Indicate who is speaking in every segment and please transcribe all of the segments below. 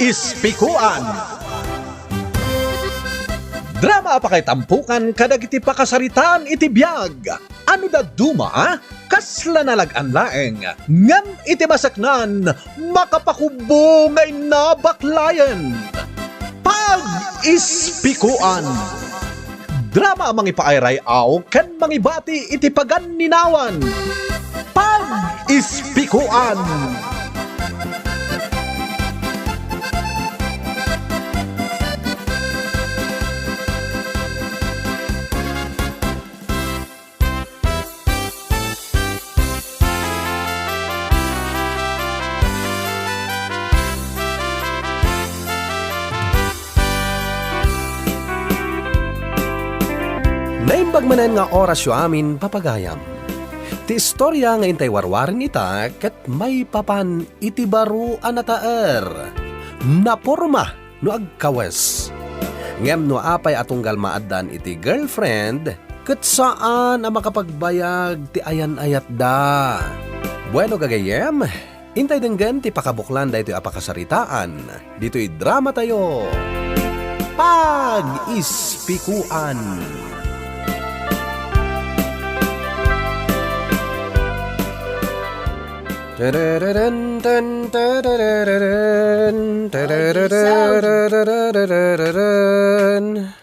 Speaker 1: Pag-ispikuan. Drama pa kay tampukan kadag iti pakasaritaan iti biyag. Ano da duma, kasla nalagan laeng. Ngam iti masaknan, makapakubo ngay nabaklayan. Pag-ispikuan. Drama mangipaayray aw ken mangibati iti paganinawan. Pag-ispikuan.
Speaker 2: Naimbag manan nga oras yu amin papagayam. Ti istorya nga intay warwarin ita ket may papan iti baro anataer. Naporma no agkawes. Ngem no apay atunggal maaddan iti girlfriend ket saan ang makapagbayag ti ayan-ayat da. Bueno gagayem, intay denggan ti pakabuklan da ito apakasaritaan. Dito'y drama tayo. Pag-ispikuan.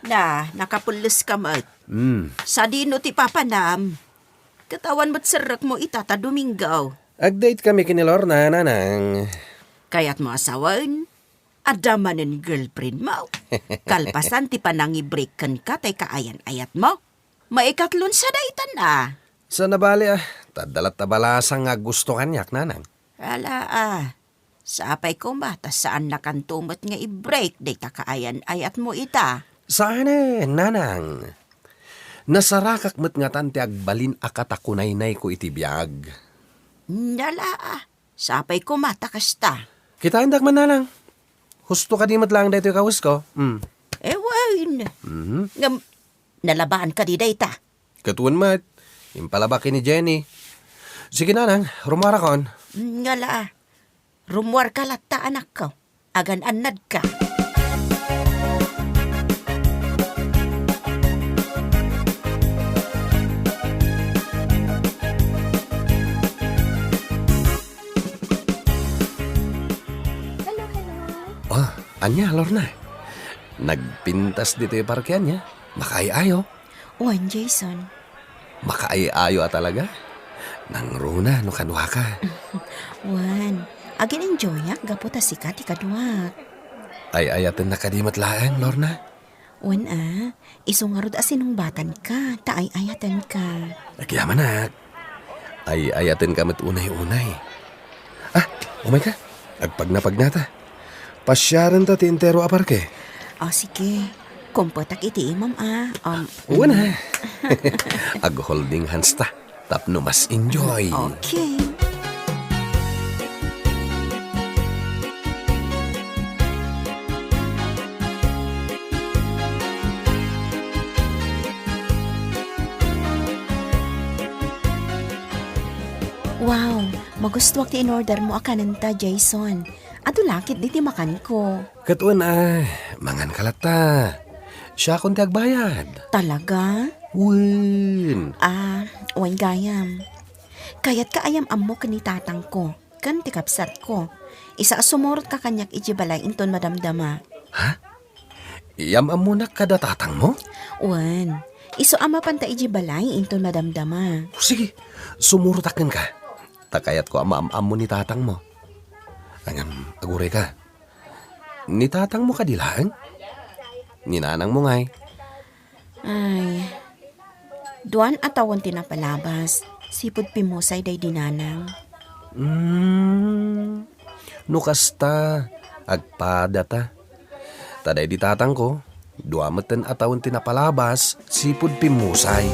Speaker 3: Na, nakapulos ka mat. Sa dino ti papanam. Katawan mo't sarak mo itata Domingo.
Speaker 2: Ag-date kami kini Lorna, nanang.
Speaker 3: Kaya't mo asawan, adaman ng girlfriend mo. Kalpasan ti panangi-break kan ka tay kaayan-ayat mo. Maikatlon sa daitan na.
Speaker 2: Sa nabali tadalat tabalasang nga gusto kanyak, nanang.
Speaker 3: Ala sapay ko mata saan nakantumot nga i-break day kakaayan-ayat mo ita.
Speaker 2: Saan nanang? Nasarakak met nga tanti agbalin akatakunay-nay ko iti biyag.
Speaker 3: Nala sapay ko mata kasta.
Speaker 2: Kita hindak man nanang. Husto ka di matlang dito kawis ko.
Speaker 3: Ewan. Ngam, nalabaan ka di dayta.
Speaker 2: Katuan mat. Impalabaki ni Jenny. Sige nanang, rumara kon.
Speaker 3: Ngala, rumwar ka latta anak ko. Agan anad ka.
Speaker 2: Oh, anya, Lorna. Nagpintas dito yung parkyan niya. Makaayayo.
Speaker 3: Juan Jason.
Speaker 2: Makaayayo talaga. Nang runa, no kanwa ka.
Speaker 3: Juan, agin enjoy yak gaputa sikat ikaduak.
Speaker 2: Ay ayatin na kadimat laan, Lorna.
Speaker 3: Juan isungarod asinong batan ka, taay ayatan ka.
Speaker 2: Nagyaman na. Ay ayatin ka mat unay-unay. Umay ka. Agpag nata. Pasyaran ta ti intero aparke.
Speaker 3: Sige. Kumputak iti imam
Speaker 2: Uwan na. Ag-holding hands ta. Tapno mas enjoy.
Speaker 3: Okay. Wow, magustuwak ti in-order mo akananta, Jason. Ato lakit di ti makan ko.
Speaker 2: Katuan mangan kalata. Siya akong tiagbayad.
Speaker 3: Talaga?
Speaker 2: Uwan.
Speaker 3: Wan gayam. Kayat ka ayam ammo kanitatang ko. Kan tikapsat ko. Isa sumurot ka kanyak ijibalay inton madamdama.
Speaker 2: Ha? Iyamam mo na kadatatang mo?
Speaker 3: Wan, iso ama panta ijibalay inton madamdama.
Speaker 2: Sige, sumurutakin ka. Takayat ko ama-am mo ni tatang mo. Angam, agure ka. Ni tatang mo kadilaan? Ninanang mo ngay.
Speaker 3: Ay, duan atawan tinapalabas. Sipod pimusay day dinanang.
Speaker 2: Nukasta, agpadata. Taday di tatang ko, duamatan atawan tinapalabas, sipod pimusay.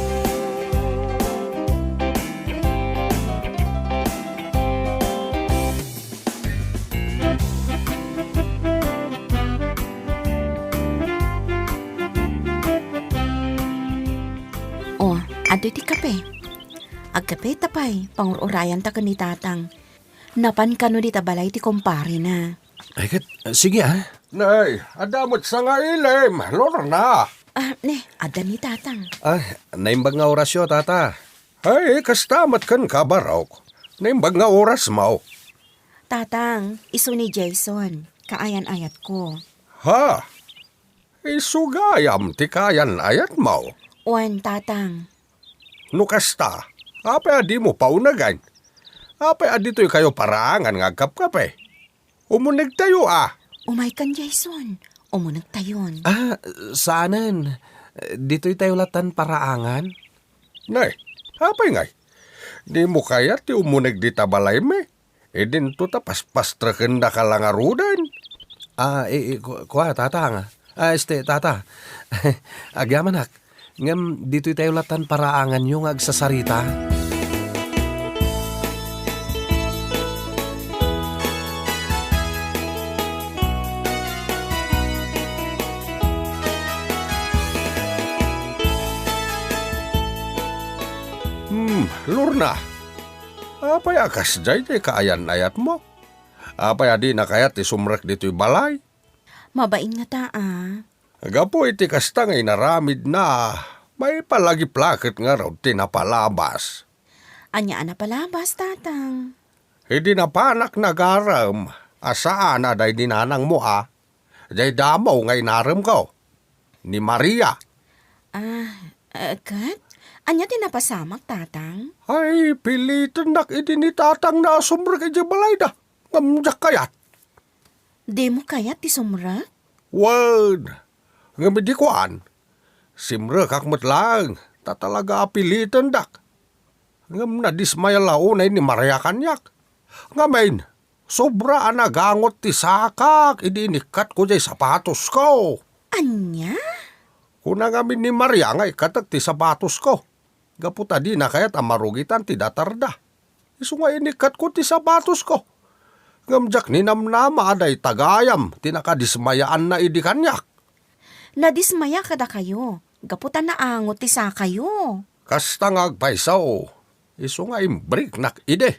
Speaker 3: Adoy ti kape. Agkape tapay, pangurayan ta ni tatang. Napan ka no di tabalay ti kumpare na.
Speaker 2: Ay, sige
Speaker 4: Nay, adamot sa nga ilim. Lorna.
Speaker 3: Ada ni tatang.
Speaker 2: Ay, naimbag nga orasyo, tata.
Speaker 4: Ay, kastamat kan kabarok. Naimbag nga oras mo.
Speaker 3: Tatang, iso ni Jason. Kaayan-ayat ko.
Speaker 4: Ha? Isugayam ti kayan ayat mo.
Speaker 3: Uwan, tatang.
Speaker 4: No kasta, apay adi mo paunagan. Apay adi to'y kayo parangan nga kapkape. Umunig tayo
Speaker 3: Umay kan, Jason. Umunag tayon.
Speaker 2: Saanan? Dito'y tayo latan paraangan?
Speaker 4: Nay, apay ngay. Di mo kaya ti umunig di tabalay me. E din to tapaspastraken na kalangarudan.
Speaker 2: Kuha, tata nga. Tata. Agyamanak. Ngam, dito'y tayo latan paraangan yung agsasarita.
Speaker 4: Lorna, apay akas jay kaayan ayat mo. Apay adi na kaya ti sumrek dito'y balay.
Speaker 3: Mabain nga taa.
Speaker 4: Agapo iti kasta ngay naramid na may palagi plaket nga raw tinapalabas.
Speaker 3: Anya na palabas, tatang.
Speaker 4: Hindi na panak nagaram. Asaan na day dinanang mo Day damaw ngay naram ko. Ni Maria.
Speaker 3: Kat? Anya tinapasamak, tatang?
Speaker 4: Ay, pilitan nak idinitatang na sumrek iti balay da. Ngamjak kayat.
Speaker 3: Di mo kayat ti sumra?
Speaker 4: Word. Ngamidikuan. Simrek akmat lang. Tatalaga pilitan dak. Ngam na dismaya launay ni Maria kanyak. Ngamin, sobra anagangot ti sakak. Idinikat ko jay sapatos ko.
Speaker 3: Anya?
Speaker 4: Kuna ngamin ni Maria nga ikatak ti sapatos ko. Gaputa di na kaya't amarugitan ti datarda. Isu nga inikat ko ti sapatos ko. Ngamjak ni namnama aday tagayam tinakadismayaan na idi kanyak.
Speaker 3: Nadismaya kada kayo. Gaputan na angot ti sa kayo.
Speaker 4: Kasta nga agpaisaw. Isu nga imbrik nak ide.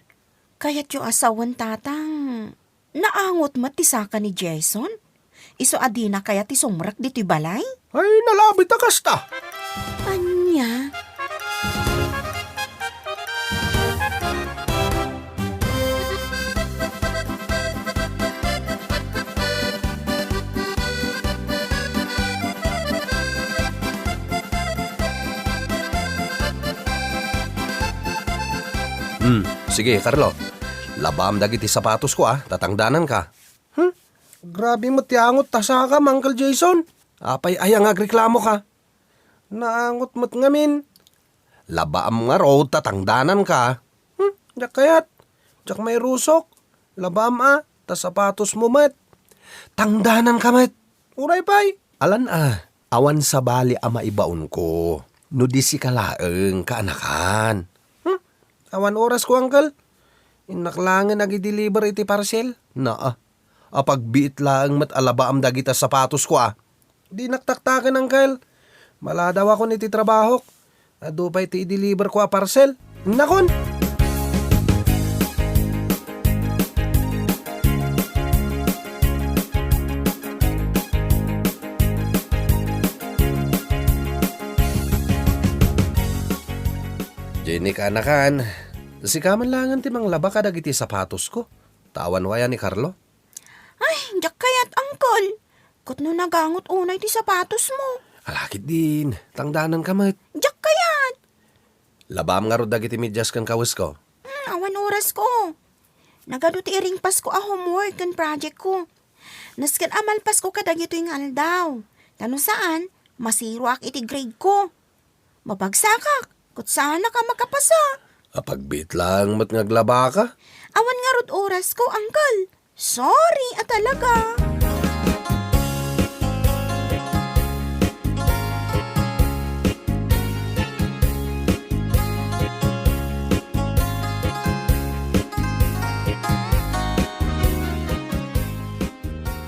Speaker 3: Kaya't yung asawan, tatang. Naangot mat ti saka ni Jason? Iso adina kaya ti sumrak dito'y balay?
Speaker 4: Ay, nalabit na kasta.
Speaker 3: Anya?
Speaker 2: Sige, Carlo. Labam dagiti sapatos ko tatangdanan ka.
Speaker 4: Grabe mo tiangot tasa ka, Uncle Jason.
Speaker 2: Apay ayang agreklamo ka.
Speaker 4: Naangot mo't ngamin.
Speaker 2: Labaam nga road tatangdanan ka.
Speaker 4: Jak kayat. Jak may rusok. Labam ta sapatos mo mat.
Speaker 2: Tangdanan ka, met.
Speaker 4: Uray pay.
Speaker 2: Alan awan sa bali maibaon ko. No di si kalaeng kaanakan.
Speaker 4: Awan oras ko, Uncle. Inaklangan nag-deliver iti parcel.
Speaker 2: Apagbiit lang mat alabaam dagita sapatos ko
Speaker 4: Di naktaktakan, Uncle. Maladaw ako niti trabaho. Ado pa iti i-deliver ko parcel. Nakon!
Speaker 2: Jenny kaanakan. Si kaman langan timang laba ka dagiti sapatos ko. Tawan waya ni Carlo.
Speaker 3: Ay, jak kayat, angkol. Kut no nagangot unay ti sapatos mo.
Speaker 2: Alakit din. Tangdanan ka, met.
Speaker 3: Jak kayat.
Speaker 2: Labam nga ro dagiti medyas kan kawis ko.
Speaker 3: Awan oras ko. Nagado ti iring pas ko homework kan project ko. Naskan amalpas ko kadagito yung aldaw. Tano saan, masiro ak iti grade ko. Mabagsakak, kut sana ka makapasa.
Speaker 2: Apagbiit lang mat ngaglaba ka.
Speaker 3: Awan nga rod oras ko, angkol. Sorry, talaga.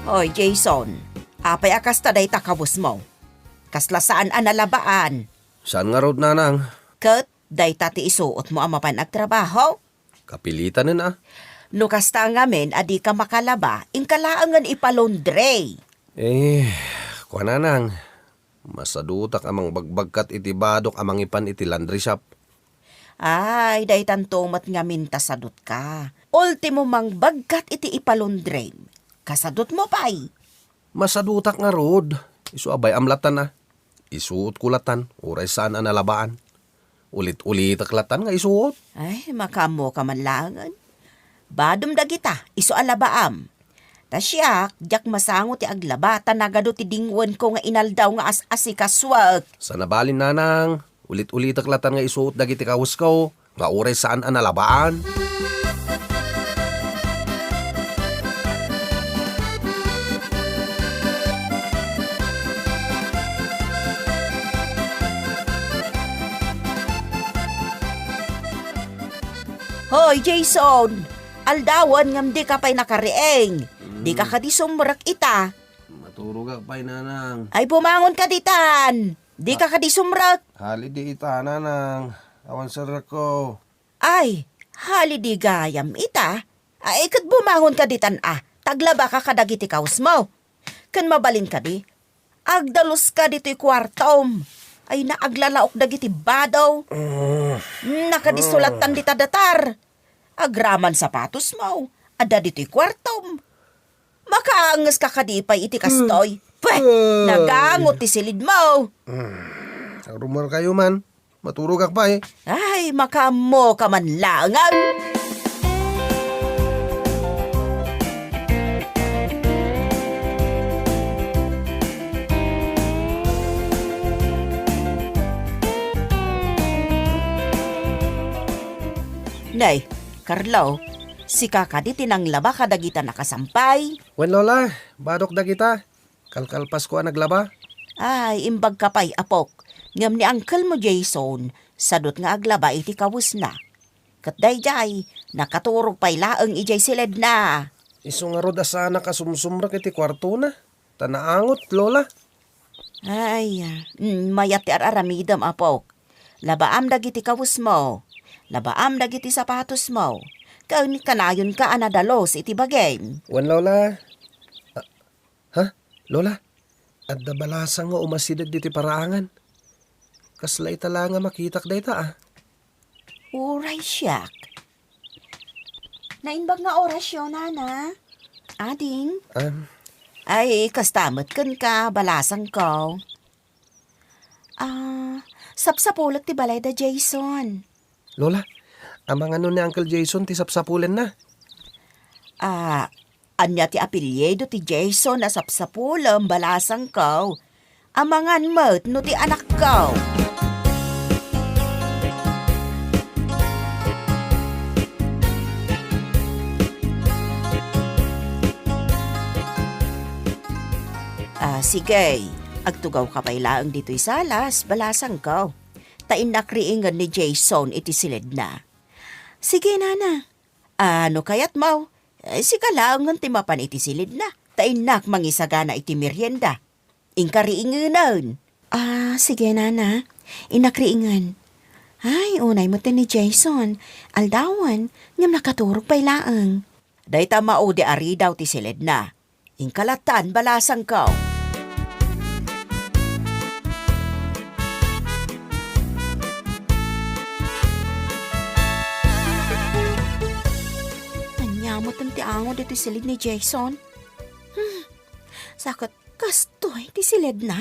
Speaker 3: Hoy, Jason. Apay akas taday takabos mo. Kasla saan analabaan?
Speaker 2: Saan nga road nanang?
Speaker 3: Kat, day tati isuot mo amapan agtrabaho.
Speaker 2: Kapilitan na.
Speaker 3: No kasta ngamin, adi ka makalaba, ingkalaangan ipalondre.
Speaker 2: Kuananang, masadutak amang bagbagkat iti badok amang ipan iti laundry shop.
Speaker 3: Ay, day tantomat nga mintasadot ka. Ultimo mang bagkat iti ipalondre. Kasadot mo pa'y.
Speaker 2: Masadutak nga rod. Isu abay amlatan na. Isuot kulatan, uray saan ang nalabaan. Ulit-ulit aklatan nga isuot.
Speaker 3: Ay, makamo ka man langan. Badom dagita, iso alabaam. Tasyak, jak masango ti aglaba, tanagado ti dingwan ko nga inaldaw nga as-asikaswag.
Speaker 2: Sa nabalin nanang, ulit-ulit aklatan nga isuot dagiti kawas ko, nga uray saan ang nalabaan.
Speaker 3: Hoy, Jason! Aldawan ngam di ka pa'y nakarieng. Di ka kadi sumrak ita.
Speaker 2: Maturog pa'y nanang.
Speaker 3: Ay, bumangon ka ditan. Di ka kadi sumrak.
Speaker 2: Hali di ita nanang. Awan sarak ko.
Speaker 3: Ay, hali di gayam ita. Ay, kat bumangon ka ditan taglaba ka kadagiti kaus mo. Kan mabalin ka di. Agdalos ka dito'y kwartom. Ay, naaglalaok dagiti badaw. Nakadisulatan dita datar. Agraman sapatos mo. Ada dito'y kwartom. Makaangas ka kadipay iti kastoy. Pweh, nagangot ti silid mo.
Speaker 2: Rumor kayo man. Maturog pa eh.
Speaker 3: Ay, makamo ka man langan. Nay, Carlo, si kakadi tinang laba kadagita nakasampay.
Speaker 2: Wen lola, badok da kita. Kalkalpas ko ang naglaba.
Speaker 3: Ay, imbag ka pa'y apok. Ngam ni uncle mo Jason, sadot nga aglaba iti kawus na. Katday jay, nakaturog pa'y laang ijay silid na.
Speaker 2: Iso nga rod asana kasumsumrak iti kwarto na. Tanaangot, lola.
Speaker 3: Ay, mayat ti araramidam apok. Labaam dagiti kawus mo. Labaam dagiti sapatos mo. Kaun kanayon ka anadalos iti bagay.
Speaker 2: Wen lola. Ha? Lola? Adda balasang nga umasidad diti paraangan. Kasla itala nga makitak dayta
Speaker 3: Uray siyak. Nainbag nga orasyon, nana. Ading? Ay, kastamot kan ka, balasang ko. Sapsapulat ti balay da Jason.
Speaker 2: Lola, amang ano ni Uncle Jason ti sapsapulen na.
Speaker 3: Anya ti apelyedo ti Jason na sapsapulam balasang ko. Amangan mo't no ti anak ko. Sige, agtugaw ka pa'y laang dito'y salas, balasang ko. Tain nakriingan ni Jason iti silid na. Sige, nana. Ano kayat mo? Sika lang ti mapan iti silid na. Tain nak mangisagana iti merienda. Ingkariinganan. Sige, nana. Inakriingan. Ay, unay mo ni Jason. Aldawan, ngam nakaturog pa'y laang. Dayta mao di ari daw ti silid na. Ingkalatan balasang ko. Anyamot ti ango dito silid ni Jason. Sakot kastoy ti silid na?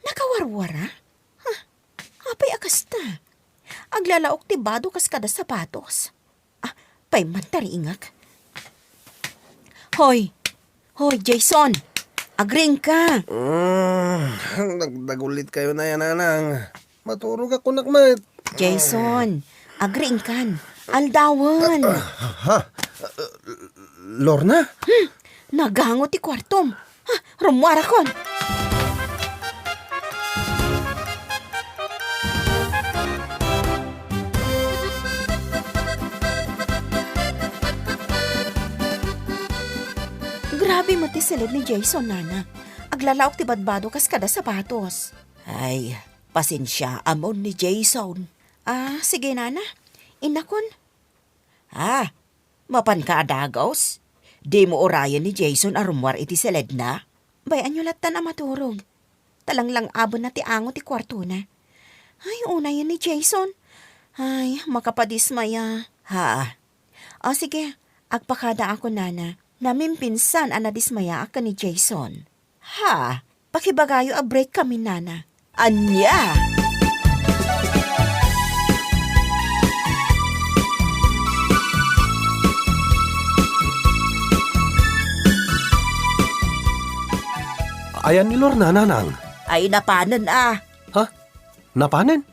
Speaker 3: Nakawarwara? Apay akasta. Aglalaok ti bado kas kada sapatos. Pay mantari ingak. Hoy, Jason! Agring ka!
Speaker 2: Nagdagulit kayo na yan, nanang. Maturog ako nakmat.
Speaker 3: Jason, agring kan. Aldawan!
Speaker 2: Lorna?
Speaker 3: Nagangot ti kwartom. Rumwara kon! Grabe mo ti silid ni Jason, nana. Aglalaok ti badbado kas kada sapatos. Ay, pasensya amon ni Jason. Sige, nana. Inakon. Mapan ka adagos? Di mo orayan ni Jason arumwar iti seled na? Bayan nyo latan na maturog. Talang lang abon na ti ango ti kwarto na. Ay, una yan ni Jason. Ay, makapadismaya. Ha? O sige, agpakada ako nana. Namin pinsan ang nadismaya ka ni Jason. Ha? Pakibagayo a break kami nana. Anya!
Speaker 2: Ayan ni Lorna, nanang.
Speaker 3: Ay, napanan ah.
Speaker 2: Ha? Napanen?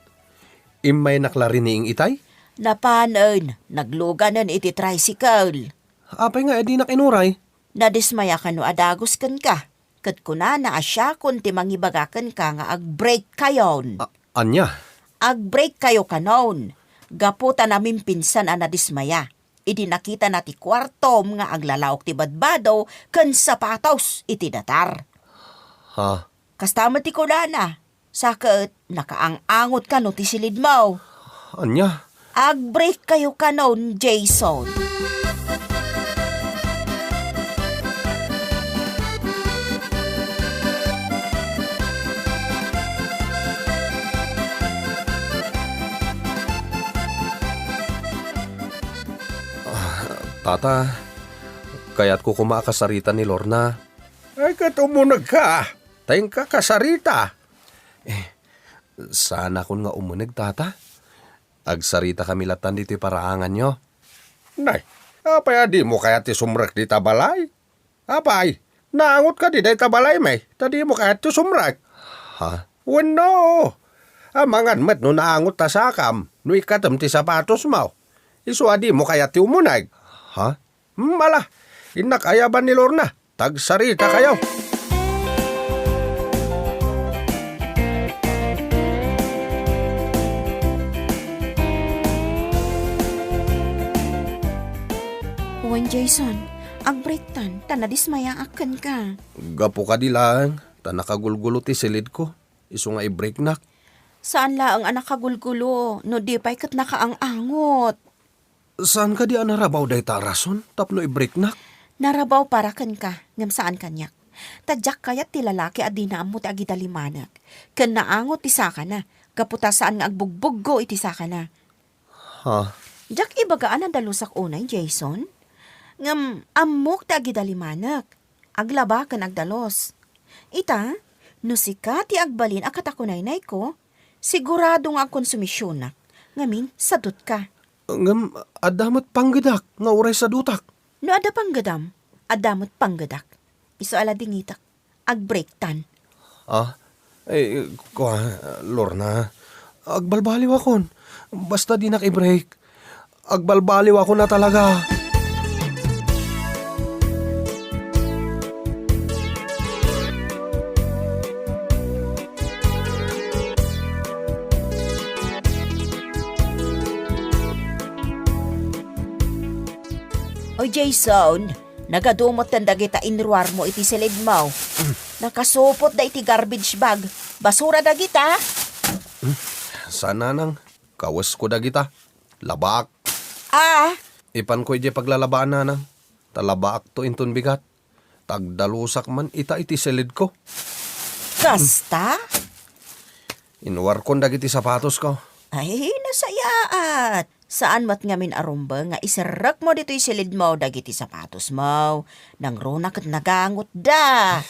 Speaker 2: Imay naklarining itay?
Speaker 3: Napanan. Nagluganan iti tricycle.
Speaker 2: Apay nga, edi nakinuray.
Speaker 3: Nadismaya ka no adagos kan ka. Kat kuna na asya kun ti mangibagakan ka nga ag-break kayon.
Speaker 2: Anya?
Speaker 3: Ag-break kayo kanon. Gaputa namin pinsan ang nadismaya. Idi nakita na ti kwartom nga aglalawok ti badbado kan sapatos iti datar.
Speaker 2: Ha?
Speaker 3: Kastama ti kuna na. Sakit nakaang-angot ka no ti silid mo.
Speaker 2: Anya?
Speaker 3: Ag-break kayo kanon, Jason.
Speaker 2: Tata, kaya't ko kumakasarita ni Lorna.
Speaker 4: Ay katumunag ka. Tayong kakasarita.
Speaker 2: Sana kun nga umunag, tata. Agsarita kami latan dito'y paraangan nyo.
Speaker 4: Nay, apay adi mo kaya ti sumrak di tabalay? Apay, naangot ka di day tabalay may. Tadi mo kaya ti sumrak.
Speaker 2: Ha?
Speaker 4: Wano. Amangan met no naangot ta sakam. No ikatam ti sapatos mo. Isu adi mo kaya ti umunag.
Speaker 2: Ha?
Speaker 4: Mala, inakayaban ni Lorna. Tagsarita kayo.
Speaker 3: Uwan, Jason. Ag-break tan. Tanadismaya akan ka.
Speaker 2: Gapo ka di lang. Tanakagulgulo ti silid ko. Isu nga i-break nak.
Speaker 3: Saan la ang anak kagulgulo? No di pa'y kat nakaang-angot.
Speaker 2: Saan ka di anarabaw day tarason? Tapno i-break nak?
Speaker 3: Narabaw para kan ka. Ngam saan kanyak. Tadyak kayat ti lalaki at di naam mo ti agidalimanak. Kan naangot ti saka na. Kaputa saan nga agbugbuggo iti saka na.
Speaker 2: Ha?
Speaker 3: Jak ibagaan ang dalusak unay, Jason. Ngam amok ti agidalimanak. Aglaba kan agdalos. Ita, no sika ti agbalin akatakunay-nay ko, sigurado nga ang konsumisyon na. Ngamin, sadot ka.
Speaker 2: Ngam, adamot panggadak nga uray sa dutak.
Speaker 3: No ada panggadam, adamot panggadak. Iso ala dingitak, ag-break tan.
Speaker 2: Ah? Lorna, agbalbaliw akon. Basta di nak-i-break. Agbalbaliw ako na talaga.
Speaker 3: O Jason, nagadumot tanda kita inruar mo iti silid mo. Nakasupot da iti garbage bag. Basura da kita.
Speaker 2: Sana nang, kawas ko da kita. Labak.
Speaker 3: Ah,
Speaker 2: Ipan ko iti paglalabaan na nang. Talabak to inton bigat. Tagdalusak man ita iti silid ko.
Speaker 3: kasta?
Speaker 2: Inuwar ko dagiti sapatos ko.
Speaker 3: Ay, nasayaat. Saan mat ngamin arumba nga isarak mo dito'y silid mo dagiti sapatos mo. Nang runak at nagangot da.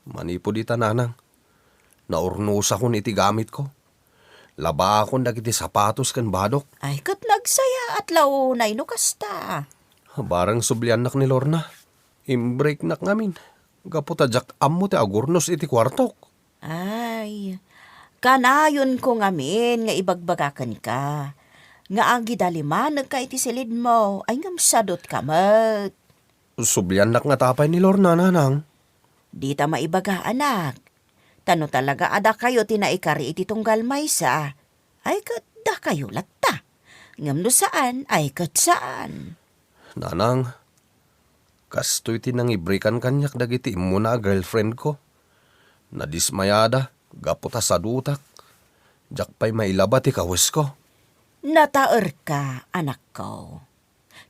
Speaker 2: Manipo di tananang. Naurnusa ko iti gamit ko. Laba akong dagiti sapatos kan badok.
Speaker 3: Ay, kat nagsaya at launay no kasta.
Speaker 2: Barang sublianak ni Lorna. Imbreak nak ngamin. Kaputadyak ammo ti agurnos iti kwartok.
Speaker 3: Ay, kanayon ko ngamin nga ibagbagakan ka. Nga ang gidaliman ka iti silid mo ay ngamsadot ka mat.
Speaker 2: Sublianak nga tapay ni Lorna nanang.
Speaker 3: Di ta maibaga anak. Tano talaga ada kayo tinaikari iti tunggal maysa. Ay kat da kayo latta. Ngam no saan ay kat saan.
Speaker 2: Nanang, kastoy tinang ibrekan kanyak dagiti muna girlfriend ko. Nadismayada, gaputa sa dutak. Jak pa'y mailabat ikawas ko.
Speaker 3: Nataer ka, anak ko.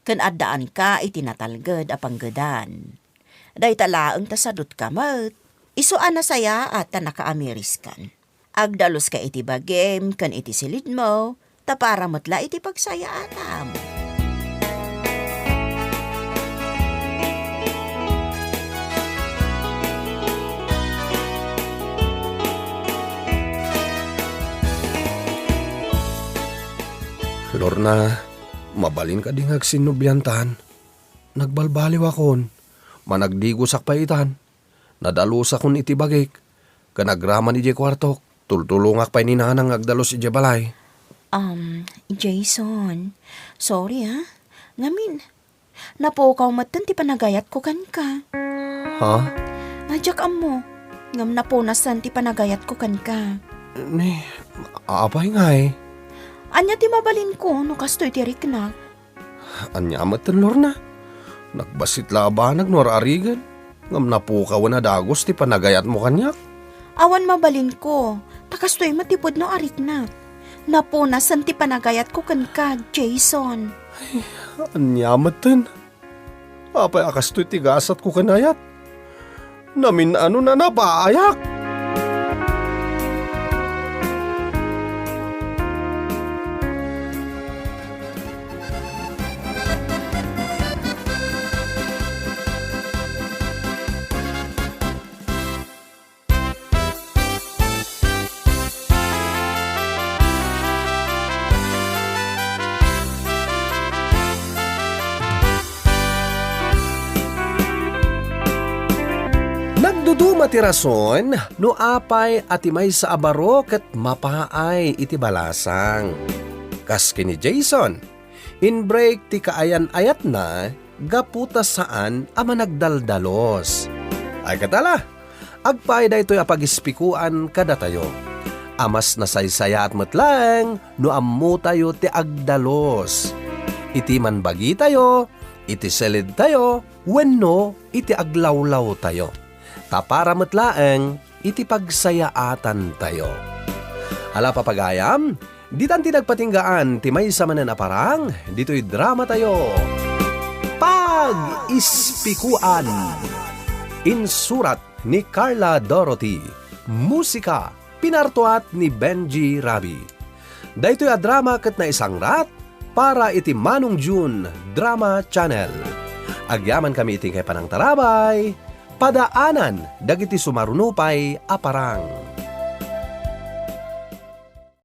Speaker 3: Ken addaan ka itinatalged a panggedan. Day talaeng tasadot ka met. Isuan na saya at naka-Ameriskan. Agdalos ka iti bagem ken iti silid mo, tapara metla iti pagsaya atam.
Speaker 2: Lorna, mabalin ka ding agsinubyantan. Nagbalbaliw akon, managdigos akpaitan, nadalos akon iti bagik, kanagraman iti kwartok, tultulungak pa ni nanang agdalos iti balay.
Speaker 3: Jason, sorry ha. Ngamin, napukaw matan ti panagayat ko kan ka.
Speaker 2: Ha?
Speaker 3: Nadyak mo, ngam napunasan ti panagayat ko kan ka.
Speaker 2: Ni, apay nga eh.
Speaker 3: Anya ti mabalin ko, no kastoy ti riknak.
Speaker 2: Anya matan Lorna. Nagbasit labanag nor arigan. Ngam napukaw na dagos ti panagayat mo kanyak.
Speaker 3: Awan mabalin ko, takastoy matipod no ariknak. Napunasan ti panagayat ko kan ka, Jason.
Speaker 2: Anya matan. Apay akastoy ti gasat ko kanayat. Namin ano na napaayak. Nagduduma ti rason, no apay atimay sa abaro ket mapaay iti balasang. Kas kini Jason, in break ti kaayan-ayat na, gaputa saan ama nagdaldalos. Ay katala, agpay da ito'y apagispikuan kada tayo. Amas nasaysaya at matlang, no ammo tayo ti agdalos. Iti man bagi tayo, iti selid tayo, wenno iti aglawlaw tayo. Tapara metlaeng, iti pagsayaatan tayo. Ala papagayam, ditan ti nagpatinggaan ti may sa manan aparang, dito'y drama tayo. Pag-ispikuan. Insurat ni Carla Dorothy. Musika, pinartuat ni Benji Rabi. Daytoy a drama ket na isang rat para iti Manong June Drama Channel. Agyaman kami iting kay panang tarabay, padaanan dagiti sumarunupay aparang.